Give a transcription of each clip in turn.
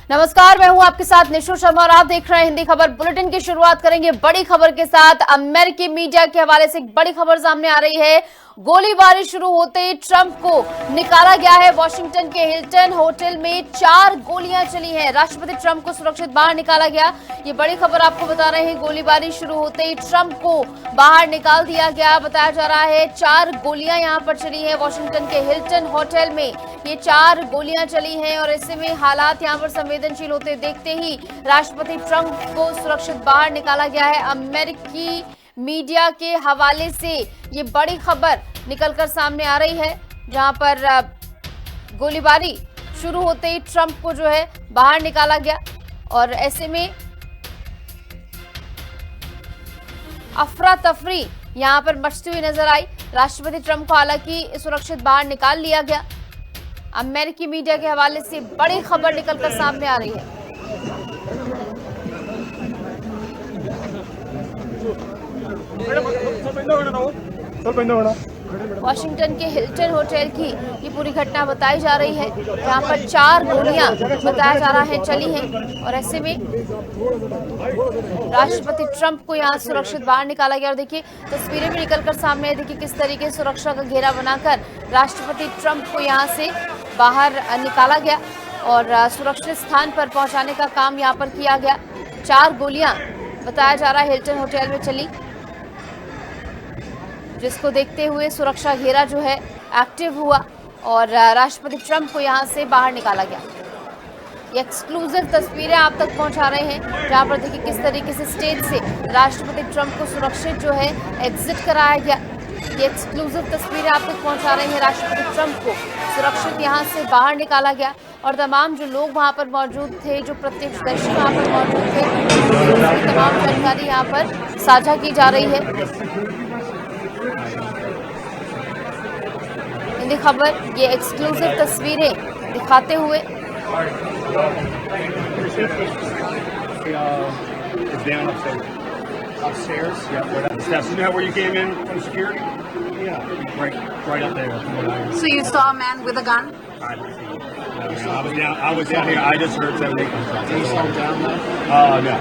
नमस्कार, मैं हूं आपके साथ निशु शर्मा और आप देख रहे हैं हिंदी खबर बुलेटिन की शुरुआत करेंगे बड़ी खबर के साथ। अमेरिकी मीडिया के हवाले से एक बड़ी खबर सामने आ रही है। गोलीबारी शुरू होते ही ट्रंप को निकाला गया है। वॉशिंगटन के हिल्टन होटल में 4 गोलियां चली हैं। राष्ट्रपति ट्रंप को सुरक्षित बाहर निकाला गया। ये बड़ी खबर आपको बता रहे हैं। गोलीबारी शुरू होते ही ट्रंप को बाहर निकाल दिया गया। बताया जा रहा है 4 गोलियां यहां पर चली हैं। वॉशिंगटन के हिल्टन होटल में ये 4 गोलियां चली हैं और ऐसे में हालात यहां पर संवेदनशील होते देखते ही राष्ट्रपति ट्रंप को सुरक्षित बाहर निकाला गया है। अमेरिकी मीडिया के हवाले से ये बड़ी खबर निकलकर सामने आ रही है, जहां पर गोलीबारी शुरू होते ही ट्रंप को जो है बाहर निकाला गया और ऐसे में अफरा तफरी यहां पर मचती हुई नजर आई। राष्ट्रपति ट्रंप को हालांकि सुरक्षित बाहर निकाल लिया गया। अमेरिकी मीडिया के हवाले से बड़ी खबर निकलकर सामने आ रही है। वॉशिंगटन के हिल्टन होटल की ये पूरी घटना बताई जा रही है, जहां पर 4 गोलियां बताया जा रहा है चली हैं और ऐसे में राष्ट्रपति ट्रंप को यहां सुरक्षित बाहर निकाला गया। और देखिए तस्वीरें भी निकलकर सामने है। देखिए किस तरीके से सुरक्षा का घेरा बनाकर राष्ट्रपति ट्रंप को यहां से बाहर निकाला गया और सुरक्षित स्थान पर पहुंचाने का काम यहां पर किया गया। 4 गोलियां बताया जा रहा है हिल्टन होटल में चली, जिसको देखते हुए सुरक्षा घेरा जो है एक्टिव हुआ और राष्ट्रपति ट्रंप को यहां से बाहर निकाला गया। ये एक्सक्लूसिव तस्वीरें आप तक पहुंचा रहे हैं, जहां पर देखिए किस तरीके से स्टेज से राष्ट्रपति ट्रंप को सुरक्षित जो है एग्जिट कराया गया। ये एक्सक्लूसिव तस्वीरें आप तक पहुंचा रहे हैं। राष्ट्रपति ट्रंप को सुरक्षित यहां से बाहर निकाला गया और तमाम जो लोग वहां पर मौजूद थे, जो प्रत्यक्षदर्शी वहां पर मौजूद थे, उसकी तमाम जानकारी यहाँ पर साझा की जा रही है। हिंदी खबर ये एक्सक्लूसिव तस्वीरें दिखाते हुए upstairs. Yeah, right up the steps. You know where you came in from security? Yeah, right up there. So you saw a man with a gun? I was down here. I just heard 7-8 gunshots. You saw down there? No.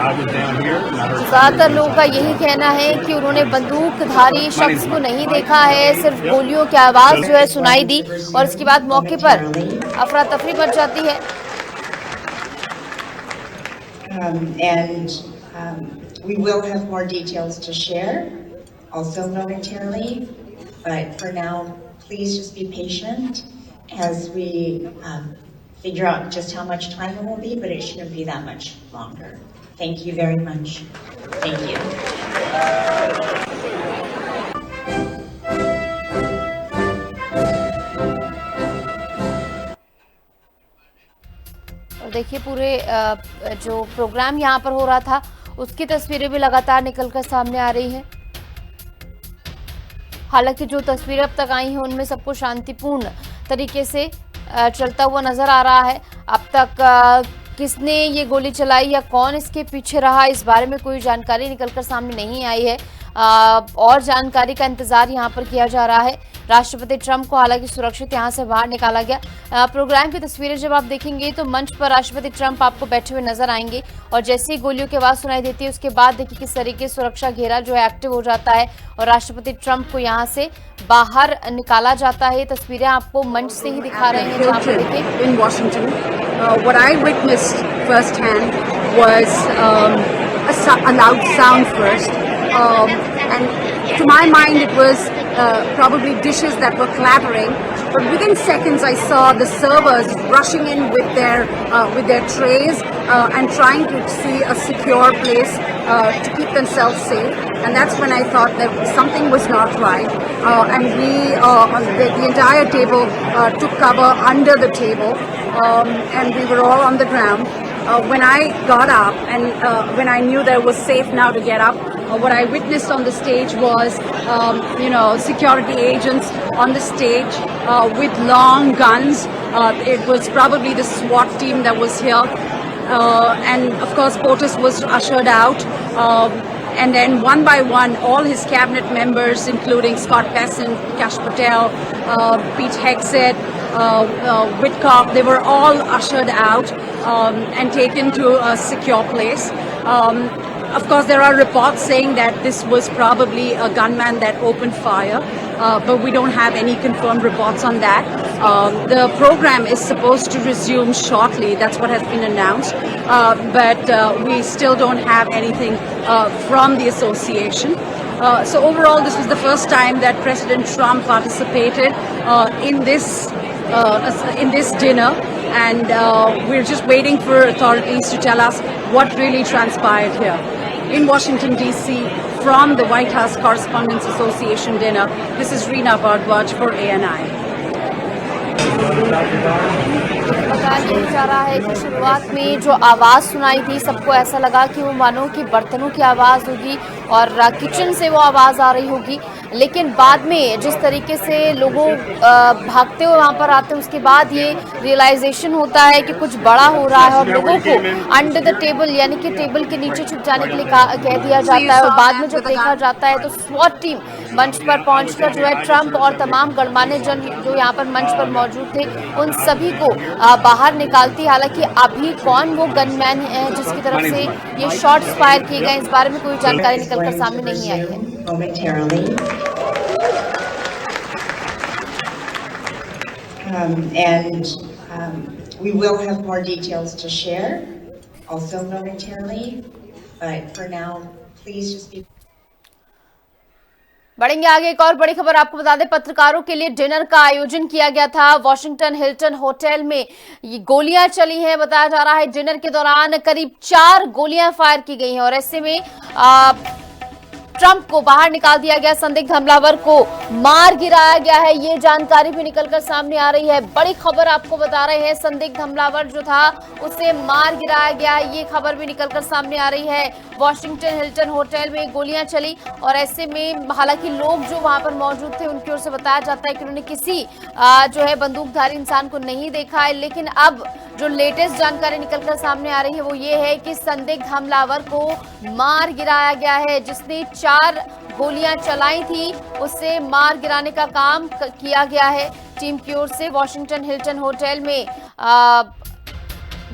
I was down here. ज्यादातर लोगों का यही कहना है कि उन्होंने बंदूकधारी शख्स को नहीं देखा है, सिर्फ गोलियों की आवाज जो है सुनाई दी और इसके बाद मौके पर अफरा तफरी मच जाती है। We will have more details to share, also momentarily, but for now, please just be patient as we figure out just how much time it will be, but it shouldn't be that much longer. Thank you very much. Thank you. और देखिए पूरे जो programme यहाँ पर हो रहा था उसकी तस्वीरें भी लगातार निकलकर सामने आ रही है। हालांकि जो तस्वीरें अब तक आई हैं उनमें सब कुछ शांतिपूर्ण तरीके से चलता हुआ नजर आ रहा है। अब तक किसने ये गोली चलाई या कौन इसके पीछे रहा, इस बारे में कोई जानकारी निकलकर सामने नहीं आई है और जानकारी का इंतजार यहाँ पर किया जा रहा है। राष्ट्रपति ट्रंप को हालांकि सुरक्षित यहाँ से बाहर निकाला गया। प्रोग्राम की तस्वीरें जब आप देखेंगे तो मंच पर राष्ट्रपति ट्रंप आपको बैठे हुए नजर आएंगे और जैसे ही गोलियों की आवाज सुनाई देती है उसके बाद देखिए किस तरीके सुरक्षा घेरा जो है एक्टिव हो जाता है और राष्ट्रपति ट्रंप को यहाँ से बाहर निकाला जाता है। तस्वीरें आपको मंच से ही दिखा रहे हैं। जहाँ पर देखिए in Washington, what I witnessed firsthand was a loud sound first, and to my mind it was probably dishes that were clattering. But within seconds, I saw the servers rushing in with their trays and trying to see a secure place to keep themselves safe. And that's when I thought that something was not right. And the entire table took cover under the table, and we were all on the ground. When I got up and when I knew that it was safe now to get up, what I witnessed on the stage was, security agents on the stage with long guns. It was probably the SWAT team that was here. And of course, POTUS was ushered out. And then one by one, all his cabinet members, including Scott Bessent, Kash Patel, Pete Hegseth, Whitcock, they were all ushered out and taken to a secure place. Of course, there are reports saying that this was probably a gunman that opened fire, but we don't have any confirmed reports on that. The program is supposed to resume shortly. That's what has been announced, but we still don't have anything from the association. So overall, this was the first time that President Trump participated in this dinner, and we're just waiting for authorities to tell us what really transpired here. In Washington, D.C., from the White House Correspondents Association dinner, this is Reena Bhardwaj for ANI. बताया जा रहा है कि शुरुआत में जो आवाज़ सुनाई थी, सबको ऐसा लगा कि वो मानो कि बर्तनों की आवाज़ होगी और किचन से वो आवाज़ आ रही होगी, लेकिन बाद में जिस तरीके से लोगों भागते हुए वहाँ पर आते हैं, उसके बाद ये रियलाइजेशन होता है कि कुछ बड़ा हो रहा है और लोगों को अंडर द टेबल यानी कि टेबल के नीचे छुप जाने के लिए कह दिया जाता है। और बाद में जब देखा जाता है तो स्वॉट टीम मंच पर पहुंचकर जो है ट्रंप और तमाम गणमान्य जन जो यहाँ पर मंच पर मौजूद थे उन सभी को बाहर निकालती। हालांकि अभी कौन वो गनमैन है जिसकी तरफ से ये शॉट्स फायर किए गए, इस बारे में कोई जानकारी निकलकर सामने नहीं आई है। We will have more details to share also momentarily, but for now, please just be. बढ़ेंगे आगे। एक और बड़ी खबर आपको बता दें, पत्रकारों के लिए डिनर का आयोजन किया गया था वॉशिंगटन हिल्टन होटल में। ये गोलियां चली हैं, बताया जा रहा है डिनर के दौरान करीब 4 गोलियां फायर की गई हैं और ऐसे में ट्रंप को बाहर निकाल दिया गया, संदिग्ध हमलावर को मार गिराया गया है, ये जानकारी भी निकलकर सामने आ रही है। बड़ी खबर आपको बता रहे हैं, संदिग्ध हमलावर जो था उसे मार गिराया गया, ये खबर भी निकलकर सामने आ रही है। वॉशिंगटन हिल्टन होटल में गोलियां चली और ऐसे में हालांकि लोग जो वहां पर मौजूद थे उनकी ओर से बताया जाता है कि उन्होंने किसी जो है बंदूकधारी इंसान को नहीं देखा है, लेकिन अब जो लेटेस्ट जानकारी निकलकर सामने आ रही है वो ये है कि संदिग्ध हमलावर को मार गिराया गया है। जिसने 4 गोलियां चलाई थी उससे मार गिराने का काम किया गया है टीम की ओर से। वॉशिंगटन हिल्टन होटल में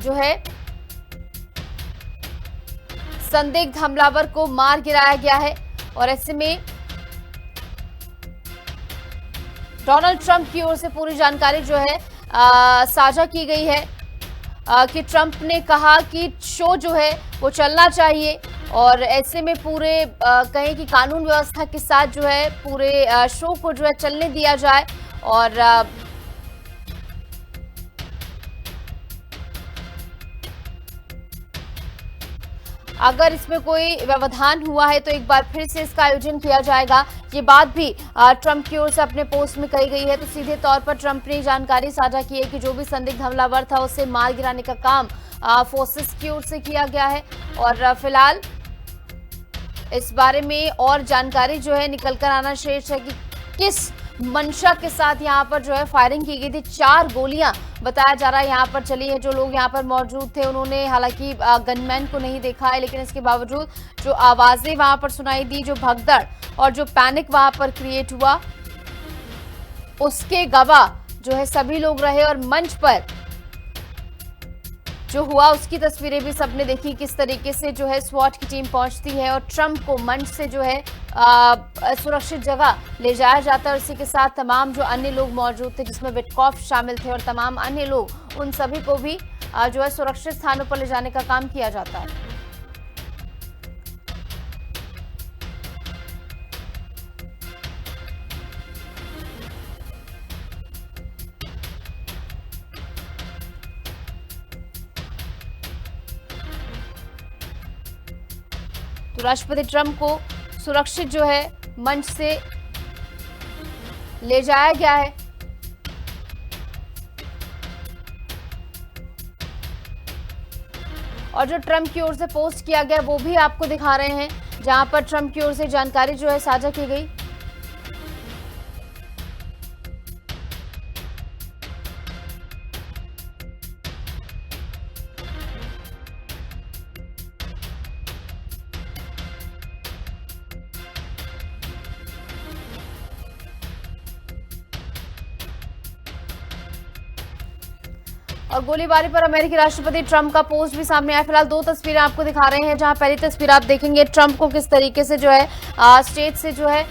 जो है संदिग्ध हमलावर को मार गिराया गया है और ऐसे में डोनाल्ड ट्रंप की ओर से पूरी जानकारी जो है साझा की गई है कि ट्रंप ने कहा कि शो जो है वो चलना चाहिए और ऐसे में पूरे कहें कि कानून व्यवस्था के साथ जो है पूरे शो को जो है चलने दिया जाए और अगर इसमें कोई व्यवधान हुआ है तो एक बार फिर से इसका आयोजन किया जाएगा। ये बात भी ट्रंप की ओर से अपने पोस्ट में कही गई है। तो सीधे तौर पर ट्रंप ने जानकारी साझा की है कि जो भी संदिग्ध हमलावर था उसे मार गिराने का काम फोर्सेस की ओर से किया गया है और फिलहाल इस बारे में और जानकारी जो है निकलकर आना शेष है कि किस मंशा के साथ यहाँ पर जो है फायरिंग की गई थी। 4 गोलियां बताया जा रहा है यहाँ पर चली है। जो लोग यहाँ पर मौजूद थे उन्होंने हालांकि गनमैन को नहीं देखा है, लेकिन इसके बावजूद जो आवाजें वहां पर सुनाई दी, जो भगदड़ और जो पैनिक वहां पर क्रिएट हुआ, उसके गवाह जो है सभी लोग रहे और मंच पर जो हुआ उसकी तस्वीरें भी सबने देखी, किस तरीके से जो है स्वॉट की टीम पहुंचती है और ट्रंप को मंच से जो है सुरक्षित जगह ले जाया जाता है। और इसी के साथ तमाम जो अन्य लोग मौजूद थे जिसमें विटकॉफ शामिल थे और तमाम अन्य लोग, उन सभी को भी जो है सुरक्षित स्थानों पर ले जाने का काम किया जाता है। तो राष्ट्रपति ट्रंप को सुरक्षित जो है मंच से ले जाया गया है। और जो ट्रंप की ओर से पोस्ट किया गया वो भी आपको दिखा रहे हैं, जहां पर ट्रंप की ओर से जानकारी जो है साझा की गई। और गोलीबारी पर अमेरिकी राष्ट्रपति ट्रंप का पोस्ट भी सामने आया। फिलहाल दो तस्वीरें आपको दिखा रहे हैं, जहां पहली तस्वीर आप देखेंगे ट्रंप को किस तरीके से जो है स्टेज से जो है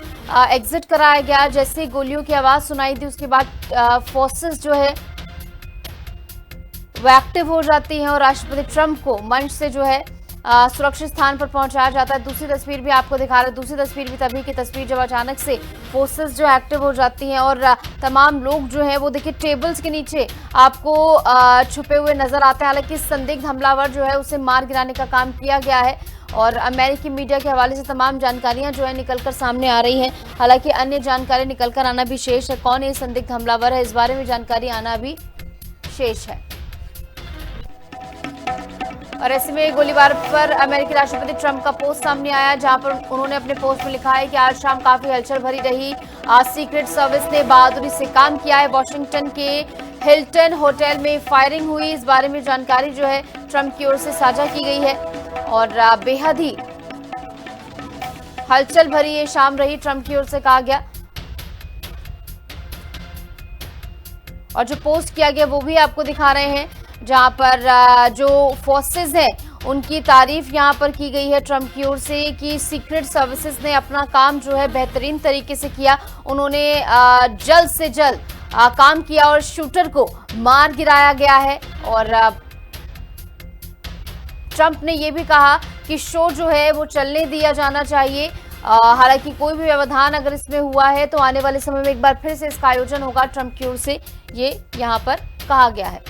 एग्जिट कराया गया। जैसे ही गोलियों की आवाज सुनाई दी उसके बाद फोर्सेस जो है वो एक्टिव हो जाती हैं और राष्ट्रपति ट्रंप को मंच से जो है सुरक्षित स्थान पर पहुंचाया जाता है। दूसरी तस्वीर भी आपको दिखा रहे हैं। दूसरी तस्वीर भी तभी की तस्वीर जब अचानक से फोर्सेस जो एक्टिव हो जाती हैं और तमाम लोग जो हैं वो देखिए टेबल्स के नीचे आपको छुपे हुए नजर आते हैं। हालांकि संदिग्ध हमलावर जो है उसे मार गिराने का काम किया गया है और अमेरिकी मीडिया के हवाले से तमाम जानकारियां जो है निकलकर सामने आ रही हैं। हालांकि अन्य जानकारी निकलकर आना भी शेष है। कौन ये संदिग्ध हमलावर है, इस बारे में जानकारी आना भी शेष है। और ऐसे में गोलीबार पर अमेरिकी राष्ट्रपति ट्रंप का पोस्ट सामने आया, जहां पर उन्होंने अपने पोस्ट में लिखा है कि आज शाम काफी हलचल भरी रही। सीक्रेट सर्विस ने बहादुरी से काम किया है। वॉशिंगटन के हिल्टन होटल में फायरिंग हुई। इस बारे में जानकारी जो है ट्रंप की ओर से साझा की गई है और बेहद ही हलचल भरी ये शाम रही, ट्रंप की ओर से कहा गया। और जो पोस्ट किया गया वो भी आपको दिखा रहे हैं, जहां पर जो फोर्सेस हैं उनकी तारीफ यहां पर की गई है ट्रंप की ओर से कि सीक्रेट सर्विसेज ने अपना काम जो है बेहतरीन तरीके से किया। उन्होंने जल्द से जल्द काम किया और शूटर को मार गिराया गया है। और ट्रंप ने यह भी कहा कि शो जो है वो चलने दिया जाना चाहिए। हालांकि कोई भी व्यवधान अगर इसमें हुआ है तो आने वाले समय में एक बार फिर से इसका आयोजन होगा, ट्रंप की ओर से ये यहां पर कहा गया है।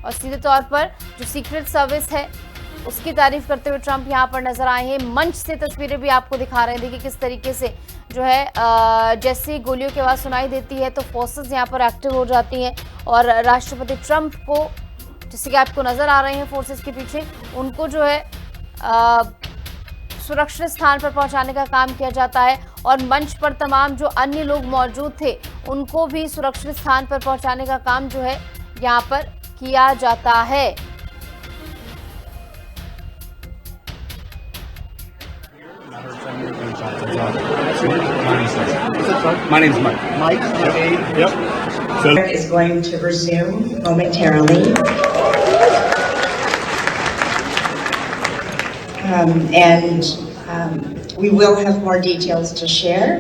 और सीधे तौर पर जो सीक्रेट सर्विस है उसकी तारीफ करते हुए ट्रंप यहां पर नजर आए हैं। मंच से तस्वीरें भी आपको दिखा रहे हैं। देखिए किस तरीके से जो है जैसे ही गोलियों की आवाज सुनाई देती है तो फोर्सेस यहां पर एक्टिव हो जाती हैं और राष्ट्रपति ट्रंप को, जैसे कि आपको नजर आ रहे हैं फोर्सेस के पीछे, उनको जो है सुरक्षित स्थान पर पहुंचाने का काम किया जाता है। और मंच पर तमाम जो अन्य लोग मौजूद थे उनको भी सुरक्षित स्थान पर पहुंचाने का काम जो है यहाँ पर किया जाता है। My name's Mike. Mike, Yep. So Is going to resume momentarily. We will have more details to share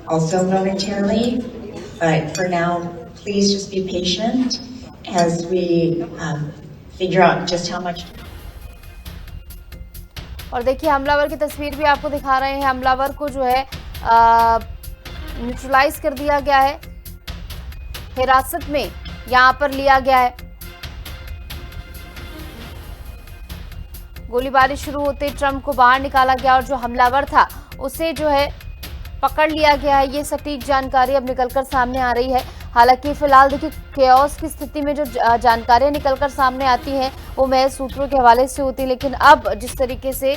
also momentarily, but for now, please just be patient as we figure out just how much. और देखिए हमलावर की तस्वीर भी आपको दिखा रहे हैं। हमलावर को जो है न्यूट्रलाइज कर दिया गया है, हिरासत में यहां पर लिया गया है। गोलीबारी शुरू होते ट्रंप को बाहर निकाला गया और जो हमलावर था उसे जो है पकड़ लिया गया है। ये सटीक जानकारी अब निकलकर सामने आ रही है। हालांकि फिलहाल देखिए केओस की स्थिति में जो जानकारियां निकलकर सामने आती हैं वो महज सूत्रों के हवाले से होती है, लेकिन अब जिस तरीके से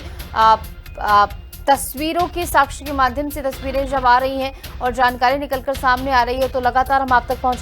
तस्वीरों के साक्ष्य के माध्यम से तस्वीरें जब आ रही हैं और जानकारी निकलकर सामने आ रही है तो लगातार हम आप तक पहुंचा